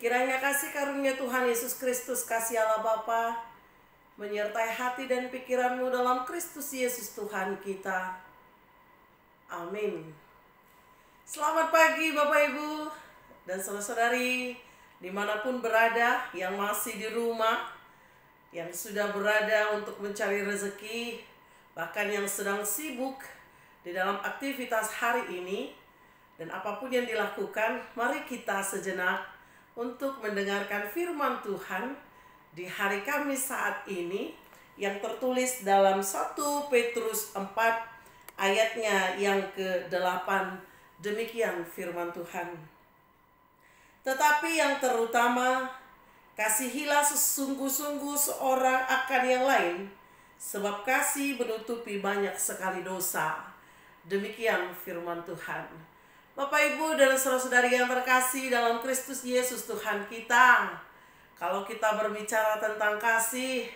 Kiranya kasih karunia Tuhan Yesus Kristus, kasih Allah Bapa, menyertai hati dan pikiranmu dalam Kristus Yesus Tuhan kita. Amin. Selamat pagi Bapak Ibu dan saudara-saudari dimanapun berada, yang masih di rumah, yang sudah berada untuk mencari rezeki, bahkan yang sedang sibuk di dalam aktivitas hari ini. Dan apapun yang dilakukan, mari kita sejenak untuk mendengarkan firman Tuhan di hari Kamis saat ini yang tertulis dalam 1 Petrus 4 ayatnya yang ke-8. Demikian firman Tuhan. Tetapi yang terutama, kasihilah sesungguh-sungguh seorang akan yang lain, sebab kasih menutupi banyak sekali dosa. Demikian firman Tuhan. Bapak Ibu dan saudara-saudari yang terkasih dalam Kristus Yesus Tuhan kita, kalau kita berbicara tentang kasih,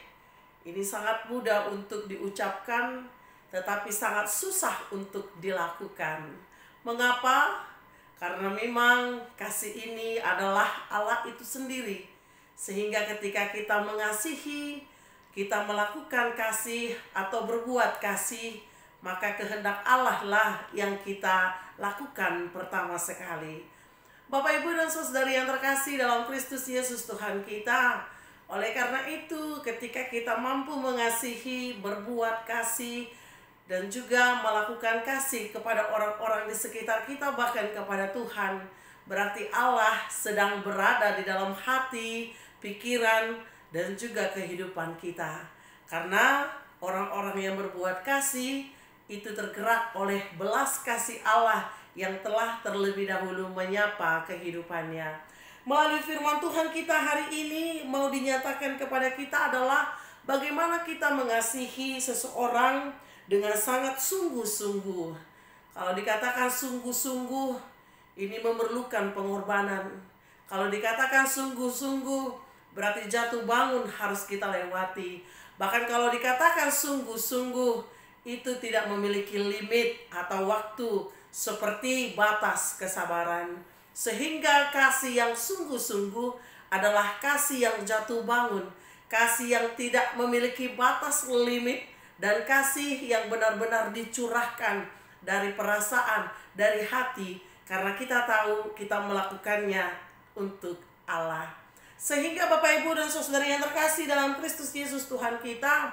ini sangat mudah untuk diucapkan, tetapi sangat susah untuk dilakukan. Mengapa? Karena memang kasih ini adalah Allah itu sendiri. Sehingga ketika kita mengasihi, kita melakukan kasih atau berbuat kasih, maka kehendak Allah lah yang kita lakukan pertama sekali. Bapak Ibu dan saudari yang terkasih dalam Kristus Yesus Tuhan kita, oleh karena itu ketika kita mampu mengasihi, berbuat kasih, dan juga melakukan kasih kepada orang-orang di sekitar kita, bahkan kepada Tuhan, berarti Allah sedang berada di dalam hati, pikiran, dan juga kehidupan kita. Karena orang-orang yang berbuat kasih itu tergerak oleh belas kasih Allah yang telah terlebih dahulu menyapa kehidupannya. Melalui firman Tuhan kita hari ini mau dinyatakan kepada kita adalah bagaimana kita mengasihi seseorang dengan sangat sungguh-sungguh. Kalau dikatakan sungguh-sungguh, ini memerlukan pengorbanan. Kalau dikatakan sungguh-sungguh, berarti jatuh bangun harus kita lewati. Bahkan kalau dikatakan sungguh-sungguh, itu tidak memiliki limit atau waktu seperti batas kesabaran. Sehingga kasih yang sungguh-sungguh adalah kasih yang jatuh bangun, kasih yang tidak memiliki batas limit, dan kasih yang benar-benar dicurahkan dari perasaan, dari hati, karena kita tahu kita melakukannya untuk Allah. Sehingga Bapak Ibu dan saudara yang terkasih dalam Kristus Yesus Tuhan kita,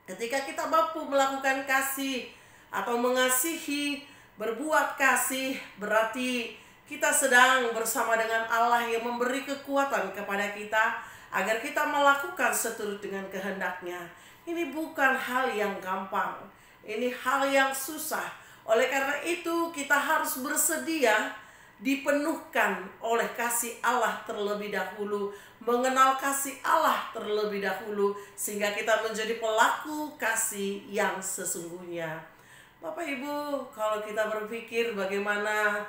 ketika kita mampu melakukan kasih atau mengasihi, berbuat kasih, berarti kita sedang bersama dengan Allah yang memberi kekuatan kepada kita agar kita melakukan seturut dengan kehendaknya. Ini bukan hal yang gampang, ini hal yang susah. Oleh karena itu kita harus bersedia dipenuhkan oleh kasih Allah terlebih dahulu, mengenal kasih Allah terlebih dahulu, sehingga kita menjadi pelaku kasih yang sesungguhnya. Bapak Ibu, kalau kita berpikir bagaimana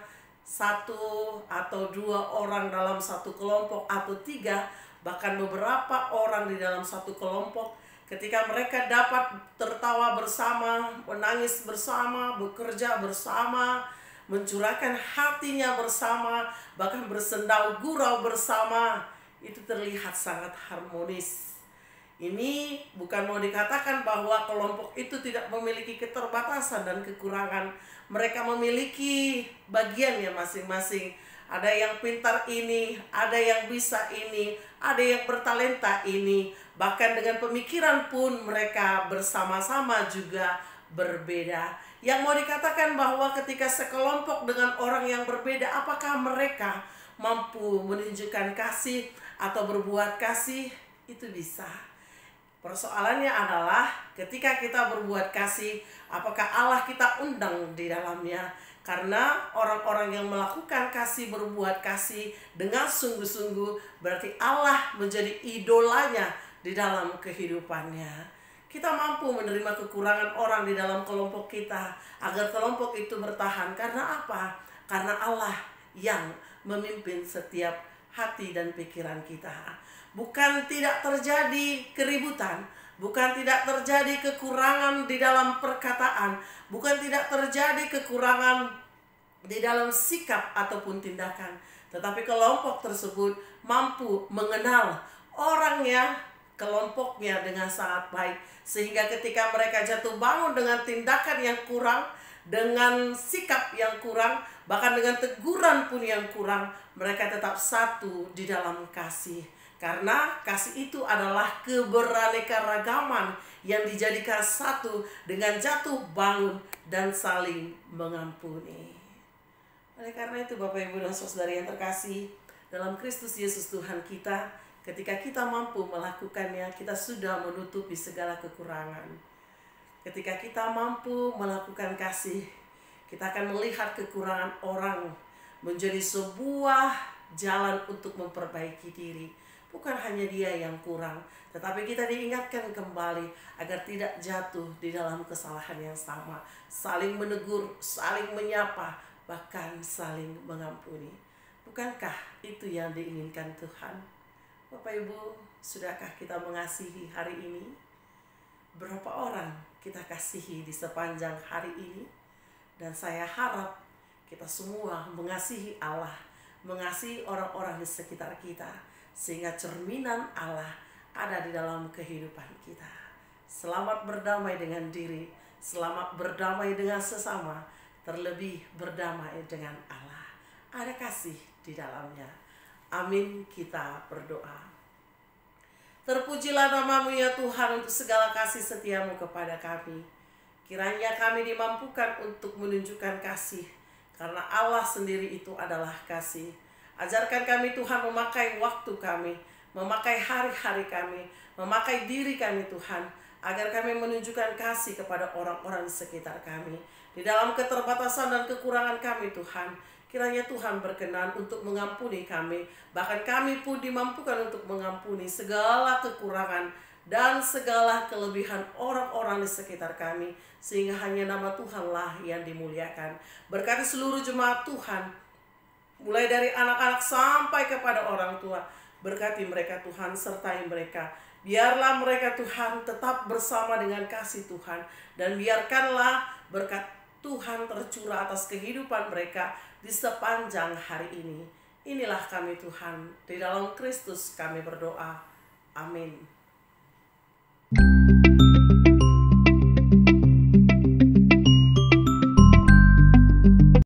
satu atau dua orang dalam satu kelompok atau tiga, bahkan beberapa orang di dalam satu kelompok, ketika mereka dapat tertawa bersama, menangis bersama, bekerja bersama, mencurahkan hatinya bersama, bahkan bersendau gurau bersama, itu terlihat sangat harmonis. Ini bukan mau dikatakan bahwa kelompok itu tidak memiliki keterbatasan dan kekurangan. Mereka memiliki bagiannya masing-masing. Ada yang pintar ini, ada yang bisa ini, ada yang bertalenta ini. Bahkan dengan pemikiran pun mereka bersama-sama juga berbeda. Yang mau dikatakan bahwa ketika sekelompok dengan orang yang berbeda, apakah mereka mampu menunjukkan kasih atau berbuat kasih? Itu bisa. Persoalannya adalah ketika kita berbuat kasih, apakah Allah kita undang di dalamnya? Karena orang-orang yang melakukan kasih, berbuat kasih dengan sungguh-sungguh, berarti Allah menjadi idolanya di dalam kehidupannya. Kita mampu menerima kekurangan orang di dalam kelompok kita agar kelompok itu bertahan. Karena apa? Karena Allah yang memimpin setiap hati dan pikiran kita. Bukan tidak terjadi keributan, bukan tidak terjadi kekurangan di dalam perkataan, bukan tidak terjadi kekurangan di dalam sikap ataupun tindakan, tetapi kelompok tersebut mampu mengenal orangnya, kelompoknya dengan sangat baik, sehingga ketika mereka jatuh bangun dengan tindakan yang kurang, dengan sikap yang kurang, bahkan dengan teguran pun yang kurang, mereka tetap satu di dalam kasih. Karena kasih itu adalah keberaneka-ragaman yang dijadikan satu dengan jatuh bangun dan saling mengampuni. Oleh karena itu Bapak Ibu dan Saudara yang terkasih, dalam Kristus Yesus Tuhan kita, ketika kita mampu melakukannya, kita sudah menutupi segala kekurangan. Ketika kita mampu melakukan kasih, kita akan melihat kekurangan orang menjadi sebuah jalan untuk memperbaiki diri. Bukan hanya dia yang kurang, tetapi kita diingatkan kembali agar tidak jatuh di dalam kesalahan yang sama. Saling menegur, saling menyapa, bahkan saling mengampuni. Bukankah itu yang diinginkan Tuhan? Bapak Ibu, sudahkah kita mengasihi hari ini? Berapa orang kita kasihi di sepanjang hari ini? Dan saya harap kita semua mengasihi Allah, mengasihi orang-orang di sekitar kita, sehingga cerminan Allah ada di dalam kehidupan kita. Selamat berdamai dengan diri, selamat berdamai dengan sesama, terlebih berdamai dengan Allah. Ada kasih di dalamnya. Amin, kita berdoa. Terpujilah nama-Mu ya Tuhan untuk segala kasih setiamu kepada kami. Kiranya kami dimampukan untuk menunjukkan kasih, karena Allah sendiri itu adalah kasih. Ajarkan kami Tuhan memakai waktu kami, memakai hari-hari kami, memakai diri kami Tuhan, agar kami menunjukkan kasih kepada orang-orang di sekitar kami. Di dalam keterbatasan dan kekurangan kami Tuhan, kiranya Tuhan berkenan untuk mengampuni kami. Bahkan kami pun dimampukan untuk mengampuni segala kekurangan dan segala kelebihan orang-orang di sekitar kami, sehingga hanya nama Tuhanlah yang dimuliakan. Berkati seluruh jemaat Tuhan, mulai dari anak-anak sampai kepada orang tua. Berkati mereka Tuhan, sertai mereka. Biarlah mereka Tuhan tetap bersama dengan kasih Tuhan, dan biarkanlah berkat Tuhan tercurah atas kehidupan mereka di sepanjang hari ini. Inilah kami Tuhan, di dalam Kristus kami berdoa. Amin.